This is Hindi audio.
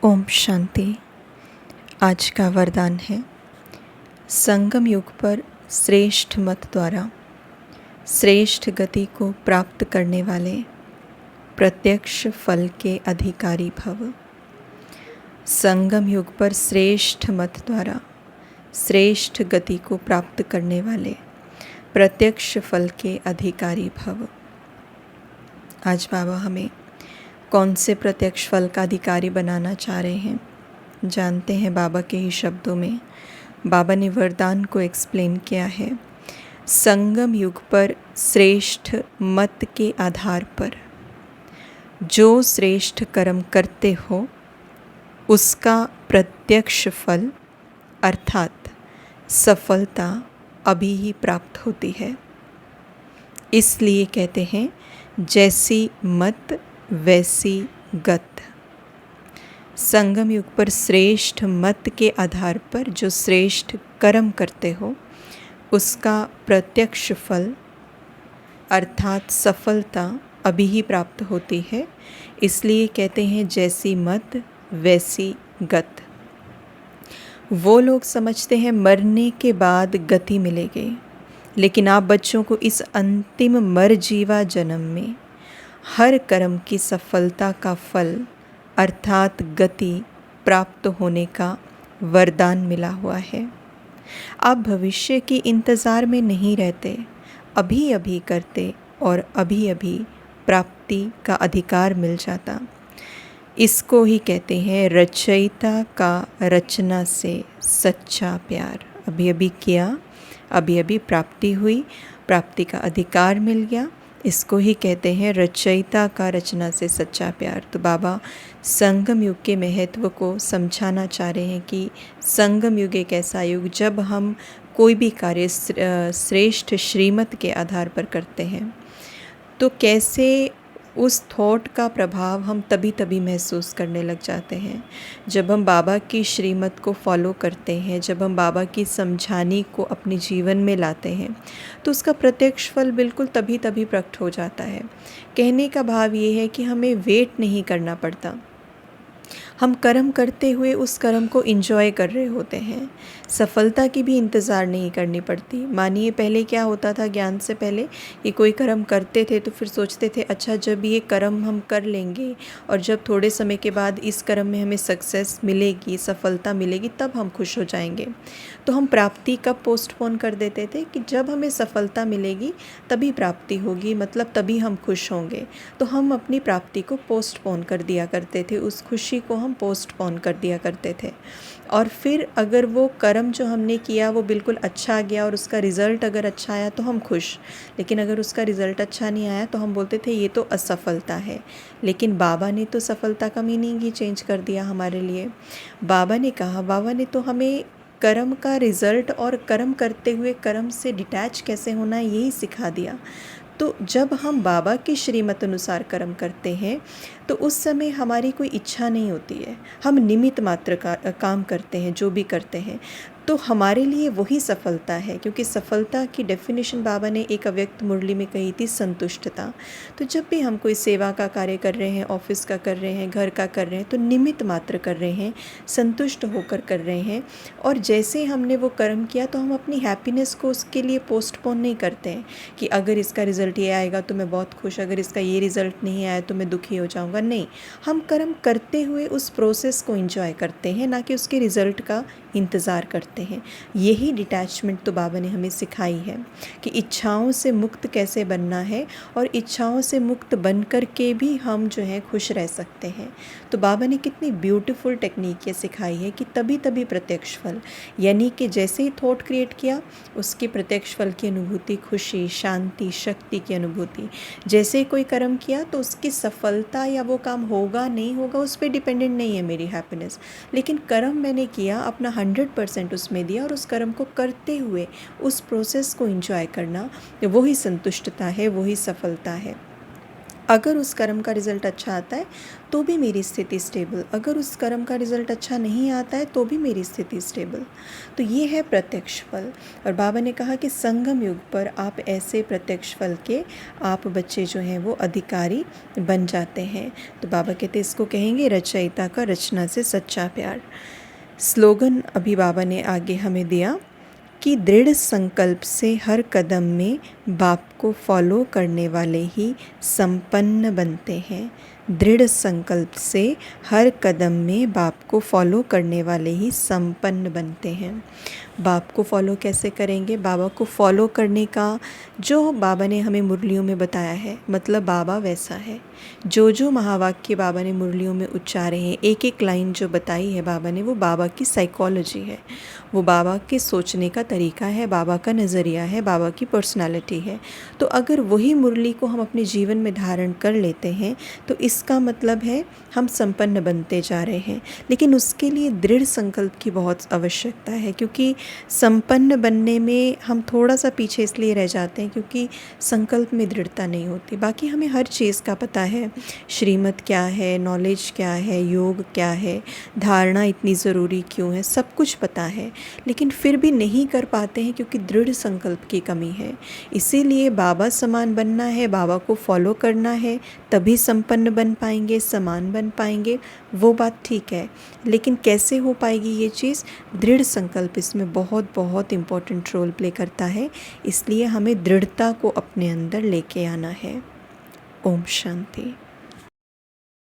ओम शांति। आज का वरदान है, संगम युग पर श्रेष्ठ मत द्वारा श्रेष्ठ गति को प्राप्त करने वाले प्रत्यक्ष फल के अधिकारी भव। संगम युग पर श्रेष्ठ मत द्वारा श्रेष्ठ गति को प्राप्त करने वाले प्रत्यक्ष फल के अधिकारी भव। आज बाबा हमें कौन से प्रत्यक्ष फल का अधिकारी बनाना चाह रहे हैं, जानते हैं। बाबा के ही शब्दों में बाबा ने वरदान को एक्सप्लेन किया है। संगम युग पर श्रेष्ठ मत के आधार पर जो श्रेष्ठ कर्म करते हो उसका प्रत्यक्ष फल अर्थात सफलता अभी ही प्राप्त होती है। इसलिए कहते हैं, जैसी मत वैसी गत। संगम युग पर श्रेष्ठ मत के आधार पर जो श्रेष्ठ कर्म करते हो उसका प्रत्यक्ष फल अर्थात सफलता अभी ही प्राप्त होती है। इसलिए कहते हैं, जैसी मत वैसी गत। वो लोग समझते हैं मरने के बाद गति मिलेगी, लेकिन आप बच्चों को इस अंतिम मरजीवा जन्म में हर कर्म की सफलता का फल अर्थात गति प्राप्त होने का वरदान मिला हुआ है। आप भविष्य की इंतज़ार में नहीं रहते, अभी अभी करते और अभी अभी प्राप्ति का अधिकार मिल जाता। इसको ही कहते हैं रचयिता का रचना से सच्चा प्यार। अभी अभी किया, अभी अभी प्राप्ति हुई, प्राप्ति का अधिकार मिल गया। इसको ही कहते हैं रचयिता का रचना से सच्चा प्यार। तो बाबा संगम युग के महत्व को समझाना चाह रहे हैं कि संगम युग एक ऐसा युग जब हम कोई भी कार्य श्रेष्ठ श्रीमत के आधार पर करते हैं तो कैसे उस थॉट का प्रभाव हम तभी तभी महसूस करने लग जाते हैं। जब हम बाबा की श्रीमत को फॉलो करते हैं, जब हम बाबा की समझानी को अपने जीवन में लाते हैं तो उसका प्रत्यक्ष फल बिल्कुल तभी तभी प्रकट हो जाता है। कहने का भाव ये है कि हमें वेट नहीं करना पड़ता। हम कर्म करते हुए उस कर्म को एंजॉय कर रहे होते हैं। सफलता की भी इंतज़ार नहीं करनी पड़ती। मानिए पहले क्या होता था, ज्ञान से पहले कि कोई कर्म करते थे तो फिर सोचते थे अच्छा जब ये कर्म हम कर लेंगे और जब थोड़े समय के बाद इस कर्म में हमें सक्सेस मिलेगी, सफलता मिलेगी, तब हम खुश हो जाएंगे। तो हम प्राप्ति कब पोस्टपोन कर देते थे कि जब हमें सफलता मिलेगी तभी प्राप्ति होगी, मतलब तभी हम खुश होंगे। तो हम अपनी प्राप्ति को पोस्टपोन कर दिया करते थे, उस खुशी को हम पोस्टपोन कर दिया करते थे। और फिर अगर वो कर्म जो हमने किया वो बिल्कुल अच्छा आ गया और उसका रिज़ल्ट अगर अच्छा आया तो हम खुश, लेकिन अगर उसका रिज़ल्ट अच्छा नहीं आया तो हम बोलते थे ये तो असफलता है। लेकिन बाबा ने तो सफलता का मीनिंग ही चेंज कर दिया हमारे लिए। बाबा ने कहा, बाबा ने तो हमें कर्म का रिज़ल्ट और कर्म करते हुए कर्म से डिटैच कैसे होना है यही सिखा दिया। तो जब हम बाबा की श्रीमत अनुसार कर्म करते हैं तो उस समय हमारी कोई इच्छा नहीं होती है, हम निमित्त मात्र का काम करते हैं। जो भी करते हैं तो हमारे लिए वही सफलता है, क्योंकि सफलता की डेफिनेशन बाबा ने एक अव्यक्त मुरली में कही थी, संतुष्टता। तो जब भी हम कोई सेवा का कार्य कर रहे हैं, ऑफिस का कर रहे हैं, घर का कर रहे हैं, तो निमित्त मात्र कर रहे हैं, संतुष्ट होकर कर रहे हैं। और जैसे हमने वो कर्म किया तो हम अपनी हैप्पीनेस को उसके लिए पोस्टपोन नहीं करते हैं कि अगर इसका रिज़ल्ट ये आएगा तो मैं बहुत खुश, अगर इसका ये रिज़ल्ट नहीं आया तो मैं दुखी हो जाऊँगा। नहीं, हम कर्म करते हुए उस प्रोसेस को एंजॉय करते हैं, ना कि उसके रिज़ल्ट का इंतज़ार करते हैं। यही डिटैचमेंट तो बाबा ने हमें सिखाई है कि इच्छाओं से मुक्त कैसे बनना है और इच्छाओं से मुक्त बन कर के भी हम जो है खुश रह सकते हैं। तो बाबा ने कितनी ब्यूटीफुल टेक्निक ये सिखाई है कि तभी तभी प्रत्यक्ष फल, यानी कि जैसे ही थॉट क्रिएट किया उसके प्रत्यक्ष फल की अनुभूति, खुशी, शांति, शक्ति की अनुभूति। जैसे ही कोई कर्म किया तो उसकी सफलता या वो काम होगा नहीं होगा उस पर डिपेंडेंट नहीं है मेरी हैप्पीनेस, लेकिन कर्म मैंने किया, अपना 100% उसमें दिया और उस कर्म को करते हुए उस प्रोसेस को एंजॉय करना, वही संतुष्टता है, वही सफलता है। अगर उस कर्म का रिज़ल्ट अच्छा आता है तो भी मेरी स्थिति स्टेबल, अगर उस कर्म का रिज़ल्ट अच्छा नहीं आता है तो भी मेरी स्थिति स्टेबल। तो ये है प्रत्यक्ष फल। और बाबा ने कहा कि संगम युग पर आप ऐसे प्रत्यक्ष फल के आप बच्चे जो हैं वो अधिकारी बन जाते हैं। तो बाबा कहते इसको कहेंगे रचयिता का रचना से सच्चा प्यार। स्लोगन अभी बाबा ने आगे हमें दिया कि दृढ़ संकल्प से हर कदम में बाप को फॉलो करने वाले ही संपन्न बनते हैं। दृढ़ संकल्प से हर कदम में बाप को फॉलो करने वाले ही संपन्न बनते हैं। बाप को फॉलो कैसे करेंगे? बाबा को फॉलो करने का जो बाबा ने हमें मुरलियों में बताया है, मतलब बाबा वैसा है। जो महावाक्य बाबा ने मुरलियों में उच्चारे हैं, एक एक लाइन जो बताई है बाबा ने, वो बाबा की साइकोलॉजी है, वो बाबा के सोचने का तरीका है, बाबा का नज़रिया है, बाबा की पर्सनालिटी है। तो अगर वही मुरली को हम अपने जीवन में धारण कर लेते हैं तो इसका मतलब है हम संपन्न बनते जा रहे हैं। लेकिन उसके लिए दृढ़ संकल्प की बहुत आवश्यकता है, क्योंकि संपन्न बनने में हम थोड़ा सा पीछे इसलिए रह जाते हैं क्योंकि संकल्प में दृढ़ता नहीं होती। बाकी हमें हर चीज़ का पता है, श्रीमत क्या है, नॉलेज क्या है, योग क्या है, धारणा इतनी ज़रूरी क्यों है, सब कुछ पता है, लेकिन फिर भी नहीं कर पाते हैं क्योंकि दृढ़ संकल्प की कमी है। इसीलिए बाबा समान बनना है, बाबा को फॉलो करना है, तभी संपन्न बन पाएंगे, समान बन पाएंगे, वो बात ठीक है। लेकिन कैसे हो पाएगी ये चीज़? दृढ़ संकल्प इसमें बहुत बहुत इम्पोर्टेंट रोल प्ले करता है। इसलिए हमें दृढ़ता को अपने अंदर लेके आना है। ओम शांति।